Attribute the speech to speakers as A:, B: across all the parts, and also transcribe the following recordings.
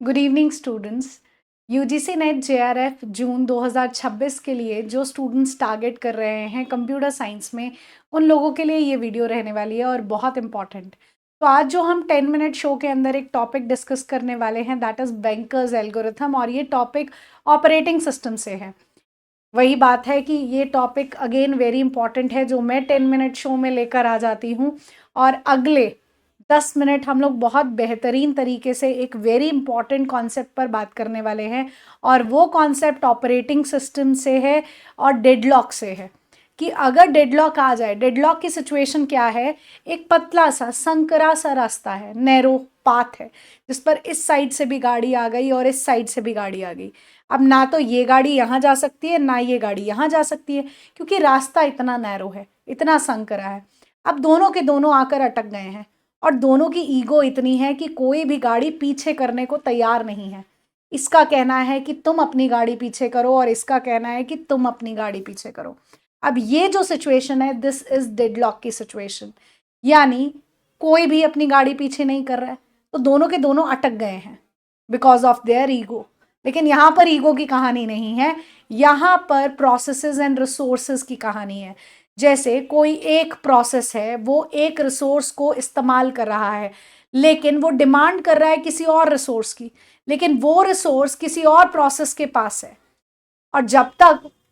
A: Good evening students. UGC NET JRF June 2026 के लिए जो स्टूडेंट्स टारगेट कर रहे हैं कंप्यूटर साइंस में, उन लोगों के लिए ये वीडियो रहने वाली है और बहुत इंपॉर्टेंट। तो आज जो हम 10 मिनट शो के अंदर एक टॉपिक डिस्कस करने वाले हैं दैट इज़ बैंकर्स एल्गोरिथम, और ये टॉपिक ऑपरेटिंग सिस्टम से है। वही बात है कि ये टॉपिक अगेन वेरी इंपॉर्टेंट है जो मैं 10 मिनट शो में लेकर आ जाती हूँ, और अगले 10 मिनट हम लोग बहुत बेहतरीन तरीके से एक वेरी इंपॉर्टेंट कॉन्सेप्ट पर बात करने वाले हैं, और वो कॉन्सेप्ट ऑपरेटिंग सिस्टम से है और डेडलॉक से है। कि अगर डेडलॉक आ जाए, डेडलॉक की सिचुएशन क्या है, एक पतला सा संकरा सा रास्ता है, नैरो पाथ है, जिस पर इस साइड से भी गाड़ी आ गई और इस साइड से भी गाड़ी आ गई। अब ना तो ये गाड़ी यहाँ जा सकती है ना ये गाड़ी यहाँ जा सकती है, क्योंकि रास्ता इतना नैरो है, इतना संकरा है। अब दोनों के दोनों आकर अटक गए हैं, और दोनों की ईगो इतनी है कि कोई भी गाड़ी पीछे करने को तैयार नहीं है। इसका कहना है कि तुम अपनी गाड़ी पीछे करो, और इसका कहना है कि तुम अपनी गाड़ी पीछे करो। अब ये जो सिचुएशन है, दिस इज डेडलॉक की सिचुएशन, यानी कोई भी अपनी गाड़ी पीछे नहीं कर रहा है, तो दोनों के दोनों अटक गए हैं बिकॉज ऑफ देयर ईगो। लेकिन यहाँ पर ईगो की कहानी नहीं है, यहाँ पर प्रोसेसेस एंड रिसोर्सेज की कहानी है। जैसे कोई एक प्रोसेस है, वो एक रिसोर्स को इस्तेमाल कर रहा है, लेकिन वो डिमांड कर रहा है किसी और रिसोर्स की, लेकिन वो रिसोर्स किसी और प्रोसेस के पास है, और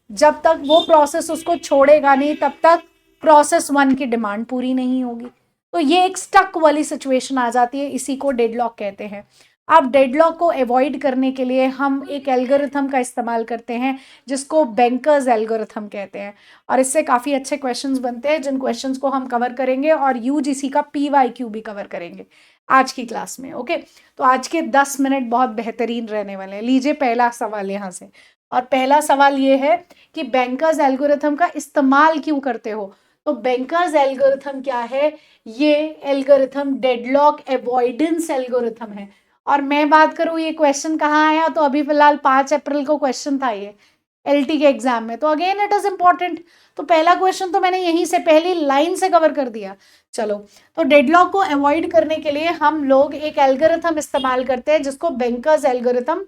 A: जब तक वो प्रोसेस उसको छोड़ेगा नहीं, तब तक प्रोसेस वन की डिमांड पूरी नहीं होगी। तो ये एक स्टक वाली सिचुएशन आ जाती है, इसी को डेडलॉक कहते हैं। अब डेडलॉक को अवॉइड करने के लिए हम एक एल्गोरिथम का इस्तेमाल करते हैं, जिसको बैंकर्स एल्गोरिथम कहते हैं, और इससे काफ़ी अच्छे क्वेश्चंस बनते हैं, जिन क्वेश्चंस को हम कवर करेंगे, और यूजीसी का पीवाईक्यू भी कवर करेंगे आज की क्लास में। ओके, तो आज के 10 मिनट बहुत बेहतरीन रहने वाले हैं। लीजिए पहला सवाल यहाँ से, और पहला सवाल ये है कि बैंकर्स एल्गोरिथम का इस्तेमाल क्यों करते हो। तो बैंकर्स एल्गोरिथम क्या है? ये एल्गोरिथम डेडलॉक अवॉइडेंस एल्गोरिथम है। और मैं बात करूँ ये क्वेश्चन कहाँ आया, तो अभी फिलहाल 5 अप्रैल को क्वेश्चन था ये एलटी के एग्जाम में, तो अगेन इट इज इंपॉर्टेंट। तो पहला क्वेश्चन तो मैंने यहीं से पहली लाइन से कवर कर दिया। चलो, तो डेडलॉक को अवॉइड करने के लिए हम लोग एक एल्गोरिथम इस्तेमाल करते हैं, जिसको बैंकर्स एल्गोरिथम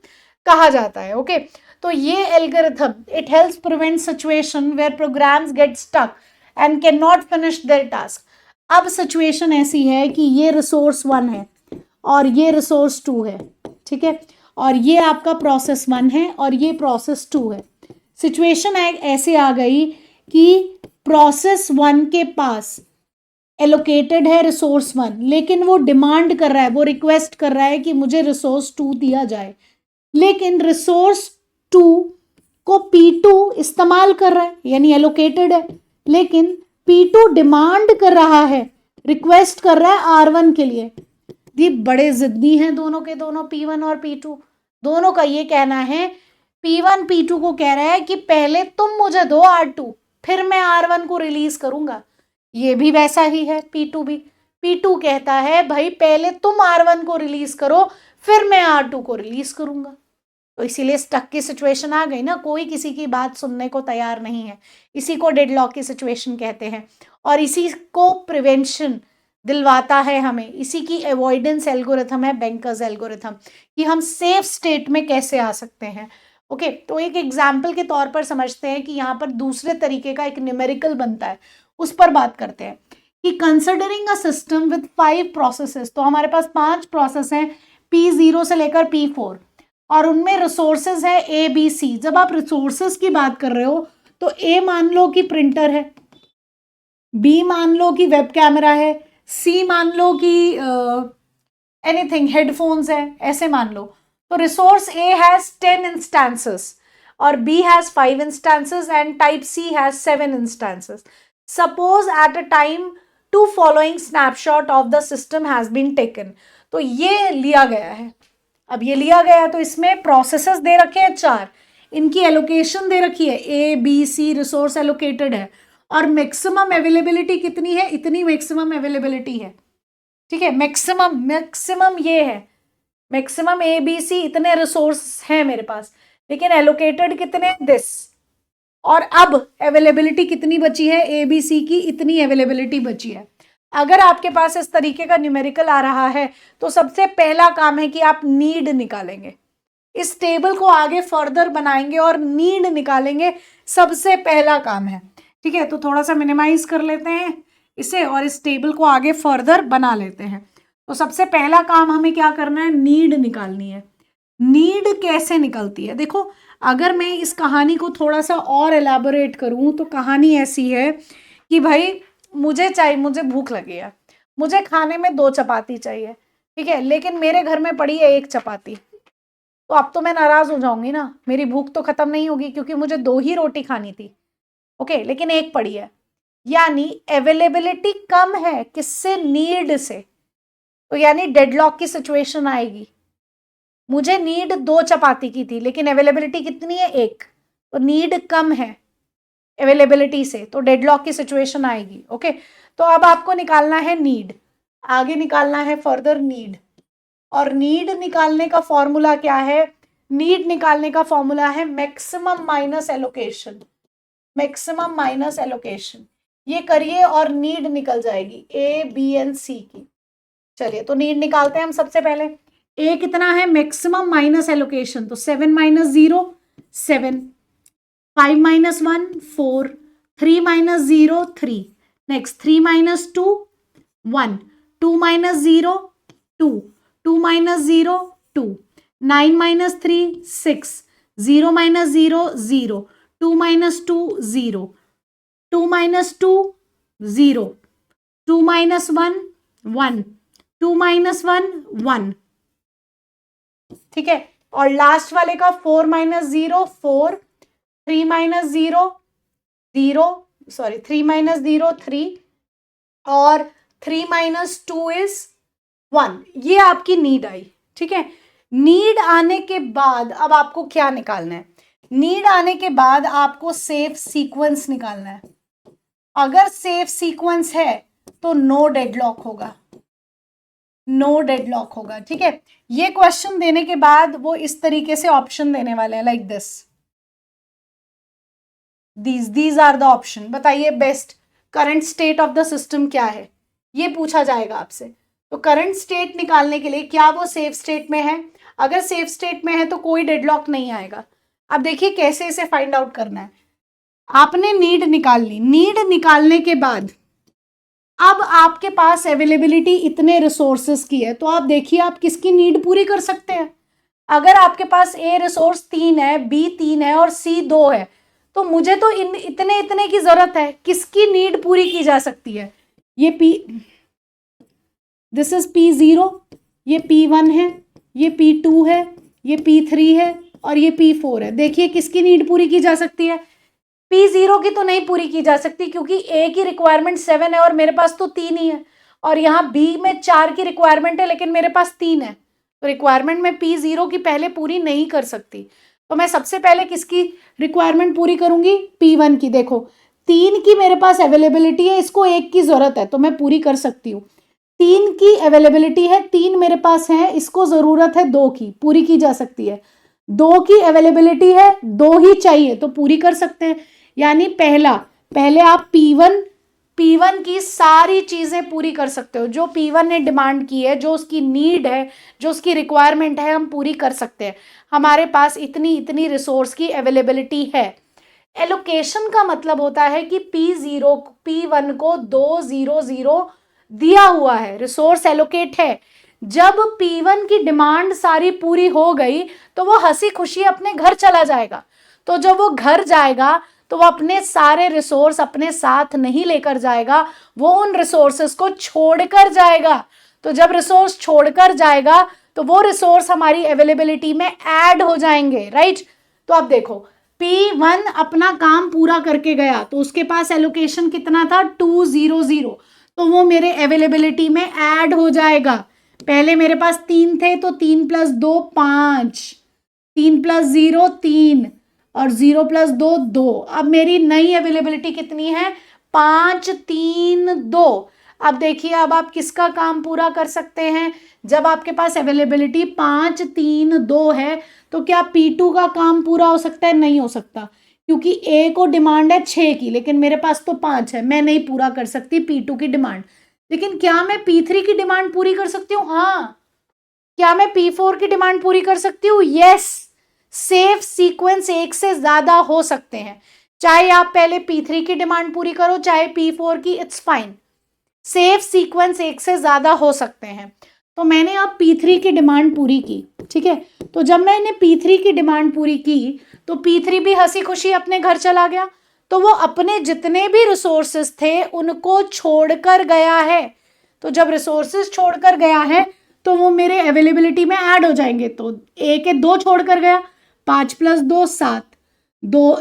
A: कहा जाता है। ओके, तो ये algorithm it helps prevent situation where programs get stuck and can not finish their task. अब सिचुएशन ऐसी है कि ये रिसोर्स 1 है और ये रिसोर्स 2 है, ठीक है, और ये आपका प्रोसेस 1 है और ये प्रोसेस 2 है। सिचुएशन ऐसे आ गई कि प्रोसेस 1 के पास एलोकेटेड है रिसोर्स 1, लेकिन वो डिमांड कर रहा है, वो रिक्वेस्ट कर रहा है कि मुझे रिसोर्स 2 दिया जाए, लेकिन रिसोर्स 2 को P2 इस्तेमाल कर रहा है, यानी एलोकेटेड है, लेकिन P2 डिमांड कर रहा है, रिक्वेस्ट कर रहा है R1 के लिए। ये बड़े जिद्दी हैं दोनों के दोनों, P1 और P2। दोनों का ये कहना है, P1 P2 को कह रहा है कि पहले तुम मुझे दो R2, फिर मैं R1 को रिलीज करूंगा। ये भी वैसा ही है, P2 भी। P2 कहता है भाई पहले तुम R1 को रिलीज करो, फिर मैं R2 को रिलीज करूंगा। तो इसीलिए स्टक की सिचुएशन आ गई ना, कोई किसी की बात सुनने को तैयार नहीं है। इसी को डेडलॉक की सिचुएशन कहते हैं, और इसी को प्रिवेंशन दिलवाता है हमें, इसी की अवॉइडेंस एल्गोरिथम है बैंकर्स एल्गोरिथम, कि हम सेफ स्टेट में कैसे आ सकते हैं। ओके, तो एक एग्जाम्पल के तौर पर समझते हैं कि यहाँ पर दूसरे तरीके का एक न्यूमेरिकल बनता है, उस पर बात करते हैं कि considering a system with 5 processes. तो हमारे पास 5 प्रोसेस हैं, P0 से लेकर P4, और उनमें रिसोर्सेज है ए बी सी। जब आप रिसोर्सेज की बात कर रहे हो, तो ए मान लो कि प्रिंटर है, बी मान लो कि वेब कैमरा है, सी मान लो कि एनीथिंग हेडफोन्स है, ऐसे मान लो। तो रिसोर्स ए हैज 10 इंस्टेंसेस और B has 5 instances and type C has 7 instances. Suppose at a time 2 following snapshot of the system has been taken. तो ये लिया गया है। अब ये लिया गया तो इसमें प्रोसेसेस दे रखे हैं 4, इनकी एलोकेशन दे रखी है, A B C resource allocated है, और मैक्सिमम अवेलेबिलिटी कितनी है, इतनी मैक्सिमम अवेलेबिलिटी है, ठीक है। मैक्सिमम ये है, मैक्सिमम ए बी सी इतने रिसोर्स हैं मेरे पास, लेकिन एलोकेटेड कितने, दिस। और अब अवेलेबिलिटी कितनी बची है, ए बी सी की इतनी अवेलेबिलिटी बची है। अगर आपके पास इस तरीके का न्यूमेरिकल आ रहा है तो सबसे पहला काम है कि आप नीड निकालेंगे, इस टेबल को आगे फर्दर बनाएंगे और नीड निकालेंगे, सबसे पहला काम है। ठीक है, तो थोड़ा सा मिनिमाइज कर लेते हैं इसे और इस टेबल को आगे फर्दर बना लेते हैं। तो सबसे पहला काम हमें क्या करना है, नीड निकालनी है। नीड कैसे निकलती है, देखो अगर मैं इस कहानी को थोड़ा सा और एलैबोरेट करूं तो कहानी ऐसी है कि भाई मुझे भूख लगी है, मुझे खाने में 2 चपाती चाहिए, ठीक है, लेकिन मेरे घर में पड़ी है 1 चपाती, तो अब तो मैं नाराज हो जाऊंगी ना, मेरी भूख तो खत्म नहीं होगी क्योंकि मुझे 2 ही रोटी खानी थी, ओके, लेकिन 1 पड़ी है। यानी अवेलेबिलिटी कम है, किससे, नीड से। तो यानी डेडलॉक की सिचुएशन आएगी। मुझे नीड 2 चपाती की थी लेकिन अवेलेबिलिटी कितनी है, 1, तो नीड कम है अवेलेबिलिटी से, तो डेडलॉक की सिचुएशन आएगी। ओके, तो अब आपको निकालना है नीड, आगे निकालना है फर्दर नीड। और नीड निकालने का फॉर्मूला क्या है, नीड निकालने का फॉर्मूला है maximum minus allocation, maximum minus allocation. ये करिए और नीड निकल जाएगी ए बी एंड सी की। चलिए तो नीड निकालते हैं हम सबसे पहले। ए कितना है, मैक्सिमम माइनस एलोकेशन, तो 7 minus 0 7, 5 minus 1 4, 3 minus 0 3, next 3 minus 2 1, 2 minus 0 2, 2 minus 0 2, 9 minus 3 6, 0 minus 0 0, 2 minus 2 0, 2 minus 2 0, 2 minus 1 1, 2 minus 1 1, ठीक है। और लास्ट वाले का 4 माइनस 0 4, 3 माइनस 0 0, सॉरी 3 माइनस 0 3, और 3 माइनस 2 इज 1। ये आपकी नीड आई, ठीक है। नीड आने के बाद अब आपको क्या निकालना है, नीड आने के बाद आपको सेफ सीक्वेंस निकालना है। अगर सेफ सीक्वेंस है तो नो डेडलॉक होगा, नो डेडलॉक होगा, ठीक है। ये क्वेश्चन देने के बाद वो इस तरीके से ऑप्शन देने वाले हैं, like this, these are the option. बताइए best current state of the system क्या है, ये पूछा जाएगा आपसे। तो करंट स्टेट निकालने के लिए क्या वो सेफ स्टेट में है, अगर सेफ स्टेट में है तो कोई डेडलॉक नहीं आएगा। अब देखिए कैसे इसे फाइंड आउट करना है। आपने नीड निकाल ली, नीड निकालने के बाद अब आपके पास अवेलेबिलिटी इतने रिसोर्सेस की है, तो आप देखिए आप किसकी नीड पूरी कर सकते हैं। अगर आपके पास ए रिसोर्स 3 है, बी 3 है और सी 2 है, तो मुझे तो इतने इतने की जरूरत है, किसकी नीड पूरी की जा सकती है। ये पी, दिस इज P0, ये P1 है, ये P2 है, ये P3 है और ये P4 है। देखिए किसकी नीड पूरी की जा सकती है, P0 की तो नहीं पूरी की जा सकती क्योंकि A की रिक्वायरमेंट 7 है और मेरे पास तो 3 ही है, और यहाँ B में 4 की रिक्वायरमेंट है लेकिन मेरे पास 3 है, तो रिक्वायरमेंट में P0 की पहले पूरी नहीं कर सकती। तो मैं सबसे पहले किसकी रिक्वायरमेंट पूरी करूंगी, P1 की। देखो 3 की मेरे पास अवेलेबिलिटी है, इसको 1 की जरूरत है तो मैं पूरी कर सकती हूँ। 3 की अवेलेबिलिटी है, 3 मेरे पास है, इसको जरूरत है 2 की, पूरी की जा सकती है। 2 की अवेलेबिलिटी है, 2 ही चाहिए तो पूरी कर सकते हैं। यानी पहले आप P1 की सारी चीजें पूरी कर सकते हो, जो P1 ने डिमांड की है, जो उसकी नीड है, जो उसकी रिक्वायरमेंट है, हम पूरी कर सकते हैं। हमारे पास इतनी इतनी रिसोर्स की अवेलेबिलिटी है। एलोकेशन का मतलब होता है कि P1 को 200 दिया हुआ है, रिसोर्स एलोकेट है। जब P1 की डिमांड सारी पूरी हो गई तो वो हंसी खुशी अपने घर चला जाएगा। तो जब वो घर जाएगा तो वो अपने सारे रिसोर्स अपने साथ नहीं लेकर जाएगा, वो उन रिसोर्सेस को छोड़कर जाएगा। तो जब रिसोर्स छोड़कर जाएगा तो वो रिसोर्स हमारी अवेलेबिलिटी में ऐड हो जाएंगे, राइट। तो अब देखो P1 अपना काम पूरा करके गया तो उसके पास एलोकेशन कितना था, 200, तो वो मेरे अवेलेबिलिटी में ऐड हो जाएगा। पहले मेरे पास 3 थे तो 3 + 2 5, 3 + 0 3 और 0 + 2 2। अब मेरी नई अवेलेबिलिटी कितनी है, 5 3 2। अब देखिए अब आप किसका काम पूरा कर सकते हैं, जब आपके पास अवेलेबिलिटी 5 3 2 है तो क्या P2 का काम पूरा हो सकता है, नहीं हो सकता, क्योंकि A को डिमांड है 6 की लेकिन मेरे पास तो 5 है, मैं नहीं पूरा कर सकती P2 की डिमांड। लेकिन क्या मैं P3 की डिमांड पूरी कर सकती हूँ? हाँ। क्या मैं P4 की डिमांड पूरी कर सकती हूँ? यस। सेफ सीक्वेंस एक से ज्यादा हो सकते हैं, चाहे आप पहले P3 की डिमांड पूरी करो चाहे P4 की, इट्स फाइन। सेफ सीक्वेंस एक से ज्यादा हो सकते हैं। तो मैंने अब P3 की डिमांड पूरी की, ठीक है। तो जब मैंने P3 की डिमांड पूरी की तो P3 भी हंसी खुशी अपने घर चला गया। तो वो अपने जितने भी रिसोर्सेस थे उनको छोड़कर गया है। तो जब रिसोर्सेस छोड़कर गया है तो वो मेरे अवेलेबिलिटी में ऐड हो जाएंगे। तो एक है 2 छोड़कर गया, 5 + 2 7,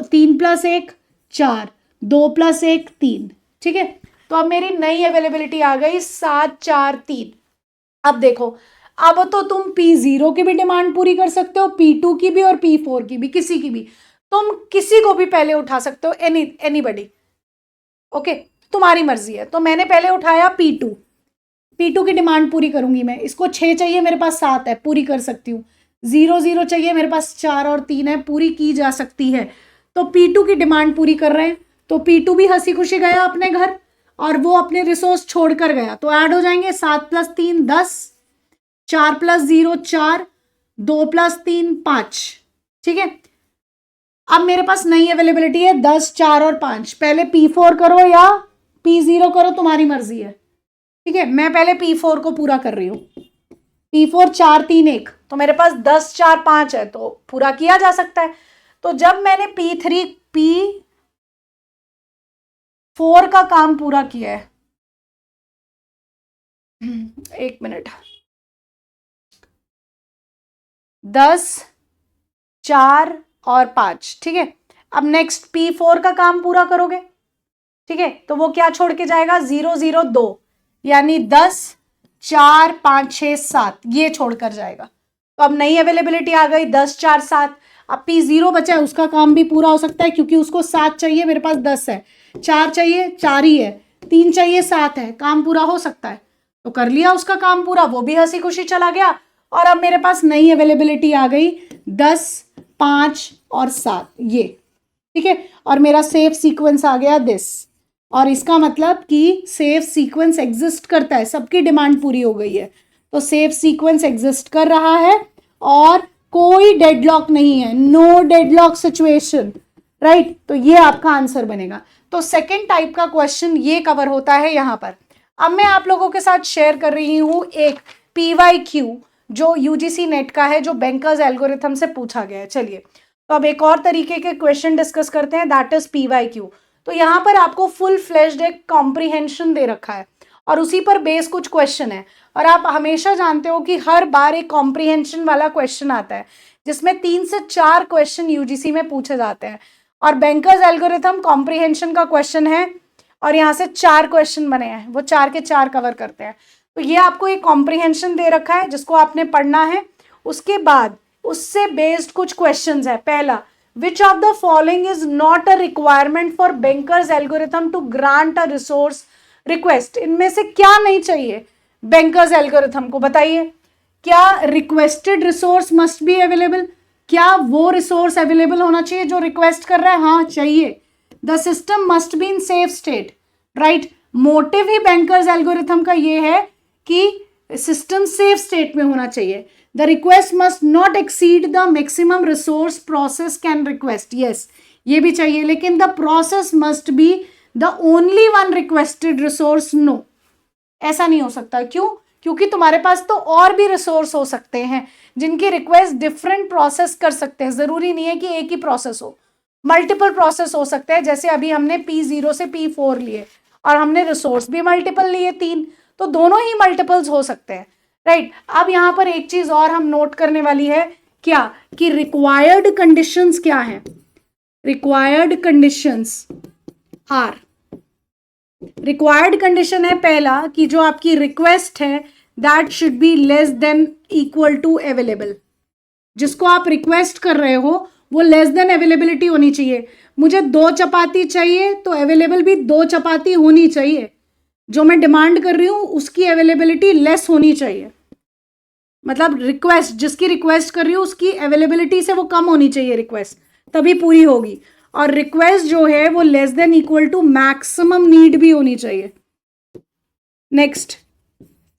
A: 3 + 1 4, 2 + 1 3, ठीक है। तो अब मेरी नई अवेलेबिलिटी आ गई 7 4 3। अब देखो, अब तो तुम P0 की भी डिमांड पूरी कर सकते हो, P2 की भी और P4 की भी, किसी की भी। तुम किसी को भी पहले उठा सकते हो, एनीबडी। ओके, तुम्हारी मर्जी है। तो मैंने पहले उठाया P2 की डिमांड पूरी करूंगी मैं। इसको 6 चाहिए, मेरे पास 7 है, पूरी कर सकती हूँ। 0 0 चाहिए, मेरे पास 4 और 3 है, पूरी की जा सकती है। तो P2 की डिमांड पूरी कर रहे हैं। तो P2 भी हंसी खुशी गया अपने घर और वो अपने रिसोर्स छोड़कर गया। तो ऐड हो जाएंगे 7 + 3 10, 4 + 0 4, 2 + 3 5, ठीक है। अब मेरे पास नई अवेलेबिलिटी है 10 4 और 5। पहले P4 करो या P0 करो, तुम्हारी मर्जी है, ठीक है। मैं पहले P4 को पूरा कर रही हूं। P4 4 3 1, तो मेरे पास 10 4 5 है, तो पूरा किया जा सकता है। तो जब मैंने P4 का काम पूरा किया है, एक मिनट, 10 4 और 5, ठीक है। अब नेक्स्ट P4 का काम पूरा करोगे, ठीक है। तो वो क्या छोड़ के जाएगा? 0 0 2, यानी 10 4 5 6 7, ये छोड़कर जाएगा। तो अब नई अवेलेबिलिटी आ गई 10 4 7। अब P0 बचा है, उसका काम भी पूरा हो सकता है क्योंकि उसको 7 चाहिए, मेरे पास 10 है। 4 चाहिए, 4 ही है। 3 चाहिए, 7 है, काम पूरा हो सकता है। तो कर लिया उसका काम पूरा, वो भी हंसी खुशी चला गया। और अब मेरे पास नई अवेलेबिलिटी आ गई 10 5 और 7, ये, ठीक है। और मेरा सेफ सीक्वेंस आ गया दिस। और इसका मतलब कि सेफ सीक्वेंस एग्जिस्ट करता है, सबकी डिमांड पूरी हो गई है। तो सेफ सीक्वेंस एग्जिस्ट कर रहा है और कोई डेडलॉक नहीं है, नो डेडलॉक सिचुएशन, राइट। तो ये आपका आंसर बनेगा। तो सेकेंड टाइप का क्वेश्चन ये कवर होता है यहां पर। अब मैं आप लोगों के साथ शेयर कर रही हूं एक PYQ जो UGC नेट का है, जो बैंकर्स एल्गोरिथम से पूछा गया है। चलिए, तो अब एक और तरीके के क्वेश्चन डिस्कस करते हैं, दैट इज PYQ। तो यहाँ पर आपको फुल फ्लेश्ड एक कॉम्प्रीहेंशन दे रखा है और उसी पर बेस कुछ क्वेश्चन है। और आप हमेशा जानते हो कि हर बार एक कॉम्प्रीहेंशन वाला क्वेश्चन आता है जिसमें 3 से 4 क्वेश्चन UGC में पूछे जाते हैं। और बैंकर्स एल्गोरिथम कॉम्प्रीहेंशन का क्वेश्चन है और यहाँ से 4 क्वेश्चन बने हैं, वो 4 के 4 कवर करते हैं। तो ये आपको एक कॉम्प्रीहेंशन दे रखा है जिसको आपने पढ़ना है। उसके बाद उससे बेस्ड कुछ क्वेश्चंस है। पहला, which of the following is not a requirement for Banker's algorithm to grant a resource request? इनमें से क्या नहीं चाहिए Banker's algorithm को, बताइए। क्या requested resource must be available? क्या वो रिसोर्स अवेलेबल होना चाहिए जो रिक्वेस्ट कर रहा है? हाँ, चाहिए। The system must be in safe state, right. Motive he bankers algorithm का ये है कि सिस्टम सेफ स्टेट में होना चाहिए। The request must not exceed the maximum resource process can request. Yes, ये भी चाहिए, लेकिन the process must be the only one requested resource. No, ऐसा नहीं हो सकता। क्यों? क्योंकि तुम्हारे पास तो और भी रिसोर्स हो सकते हैं जिनकी रिक्वेस्ट डिफरेंट प्रोसेस कर सकते हैं। जरूरी नहीं है कि एक ही प्रोसेस हो, मल्टीपल प्रोसेस हो सकते हैं। जैसे अभी हमने P0 से P4 लिए और हमने रिसोर्स भी मल्टीपल लिए 3, तो दोनों ही मल्टीपल्स हो सकते हैं, राइट। अब यहां पर एक चीज और हम नोट करने वाली है, क्या कि रिक्वायर्ड कंडीशंस क्या है। Required conditions are, required condition है पहला कि जो आपकी रिक्वेस्ट है that should be less than equal to available. जिसको आप रिक्वेस्ट कर रहे हो वो लेस देन अवेलेबिलिटी होनी चाहिए। मुझे 2 चपाती चाहिए तो अवेलेबल भी 2 चपाती होनी चाहिए। जो मैं डिमांड कर रही हूं उसकी अवेलेबिलिटी लेस होनी चाहिए। मतलब रिक्वेस्ट, जिसकी रिक्वेस्ट कर रही हूँ उसकी अवेलेबिलिटी से वो कम होनी चाहिए रिक्वेस्ट, तभी पूरी होगी। और रिक्वेस्ट जो है वो less than equal to maximum need भी होनी चाहिए। Next,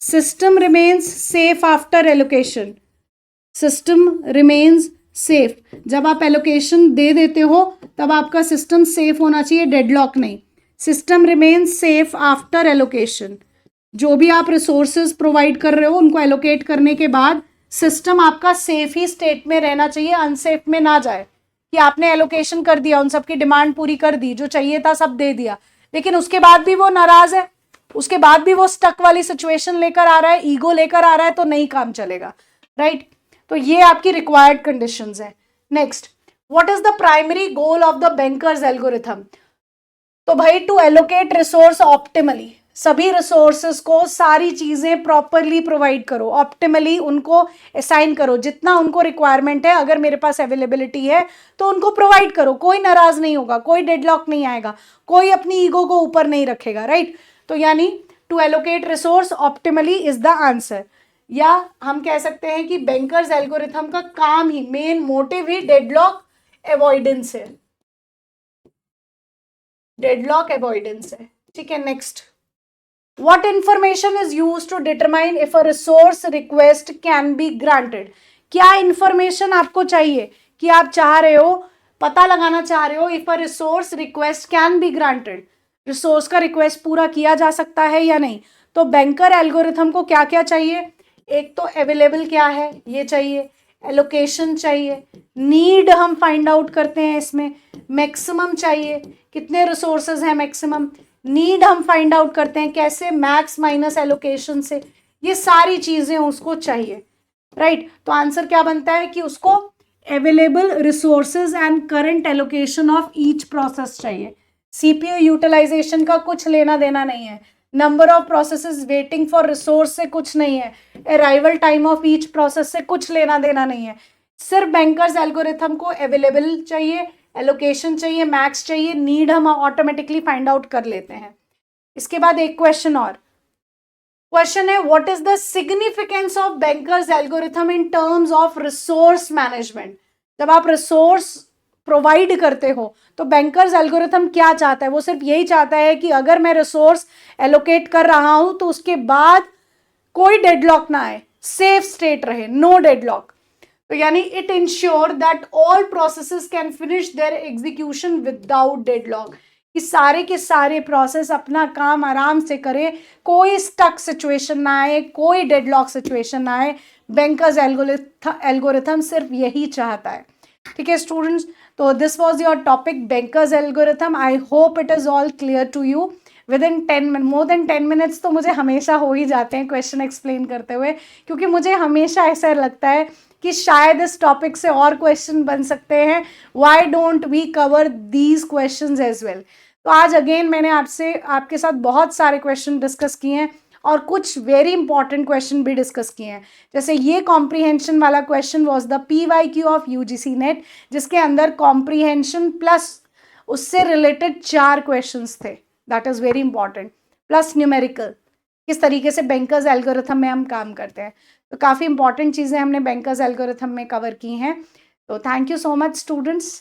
A: system remains safe after allocation. System remains safe, जब आप एलोकेशन दे देते हो तब आपका सिस्टम सेफ होना चाहिए, डेडलॉक नहीं। System remains safe after allocation, जो भी आप रिसोर्सेज प्रोवाइड कर रहे हो उनको एलोकेट करने के बाद सिस्टम आपका सेफ ही स्टेट में रहना चाहिए, अनसेफ में ना जाए कि आपने एलोकेशन कर दिया, उन सबकी डिमांड पूरी कर दी, जो चाहिए था सब दे दिया, लेकिन उसके बाद भी वो नाराज है, उसके बाद भी वो स्टक वाली सिचुएशन लेकर आ रहा है, ईगो लेकर आ रहा है, तो नहीं काम चलेगा, राइट। तो ये आपकी रिक्वायर्ड कंडीशंस है। Next, what is the primary goal of the bankers algorithm? तो भाई टू एलोकेट रिसोर्स ऑप्टिमली, सभी रिसोर्सेस को सारी चीजें प्रॉपरली प्रोवाइड करो, ऑप्टिमली उनको असाइन करो, जितना उनको रिक्वायरमेंट है, अगर मेरे पास अवेलेबिलिटी है तो उनको प्रोवाइड करो, कोई नाराज नहीं होगा, कोई डेडलॉक नहीं आएगा, कोई अपनी ईगो को ऊपर नहीं रखेगा, राइट। तो यानी to allocate resource optimally is the answer, या हम कह सकते हैं कि बैंकर्स एल्गोरिथम का काम ही, मेन मोटिव ही डेडलॉक अवॉइडेंस है, डेडलॉक अवॉइडेंस है, ठीक है। Next, what information is used to determine if a resource request can be granted? क्या इंफॉर्मेशन आपको चाहिए कि आप चाह रहे हो, पता लगाना चाह रहे हो, if a resource request can be granted, resource का रिक्वेस्ट पूरा किया जा सकता है या नहीं। तो बैंकर एल्गोरिथम को क्या क्या चाहिए? एक तो अवेलेबल क्या है ये चाहिए, एलोकेशन चाहिए, नीड हम फाइंड आउट करते हैं इसमें, मैक्सिमम चाहिए, कितने रिसोर्सेज हैं मैक्सिमम, नीड हम फाइंड आउट करते हैं कैसे, मैक्स माइनस एलोकेशन से, ये सारी चीजें उसको चाहिए, राइट। तो आंसर क्या बनता है कि उसको available resources and current allocation of each process चाहिए। सीपीयू यूटिलाइजेशन का कुछ लेना देना नहीं है, number of processes waiting for resource से कुछ नहीं है, arrival time of each process से कुछ लेना देना नहीं है, सिर्फ बैंकर्स एल्गोरिथम को अवेलेबल चाहिए, एलोकेशन चाहिए, मैक्स चाहिए, नीड हम ऑटोमेटिकली फाइंड आउट कर लेते हैं। इसके बाद एक क्वेश्चन और, क्वेश्चन है what is the significance of bankers algorithm in terms of resource management? जब आप रिसोर्स प्रोवाइड करते हो तो बैंकर्स एल्गोरिथम क्या चाहता है? वो सिर्फ यही चाहता है कि अगर मैं रिसोर्स एलोकेट कर रहा हूं तो उसके बाद कोई डेडलॉक ना आए, सेफ स्टेट रहे, नो डेडलॉक। तो यानी it ensure that all processes can finish their execution without deadlock, कि सारे के सारे प्रोसेस अपना काम आराम से करें, कोई स्टक सिचुएशन ना आए, कोई डेडलॉक सिचुएशन ना आए। बैंकर्स एल्गोरिथम सिर्फ यही चाहता है, ठीक है स्टूडेंट्स। तो this was your topic bankers algorithm. I hope it is all clear to you. Within 10 minute, more than 10 minutes तो मुझे हमेशा हो ही जाते हैं क्वेश्चन एक्सप्लेन करते हुए, क्योंकि मुझे हमेशा ऐसा लगता है कि शायद इस टॉपिक से और क्वेश्चन बन सकते हैं, why don't we cover these questions as well. तो आज अगेन मैंने आपके साथ बहुत सारे क्वेश्चन डिस्कस किए हैं और कुछ वेरी इंपॉर्टेंट क्वेश्चन भी डिस्कस किए हैं। जैसे ये कॉम्प्रीहेंशन वाला question was the PYQ of UGC net, जिसके अंदर कॉम्प्रीहेंशन प्लस उससे रिलेटेड 4 क्वेश्चंस थे, that is very important, plus numerical, किस तरीके से बैंकर्स एल्गोरिथम में हम काम करते हैं। तो काफ़ी इंपॉर्टेंट चीज़ें हमने बैंकर्स एल्गोरिथम में कवर की हैं। तो thank you so much students.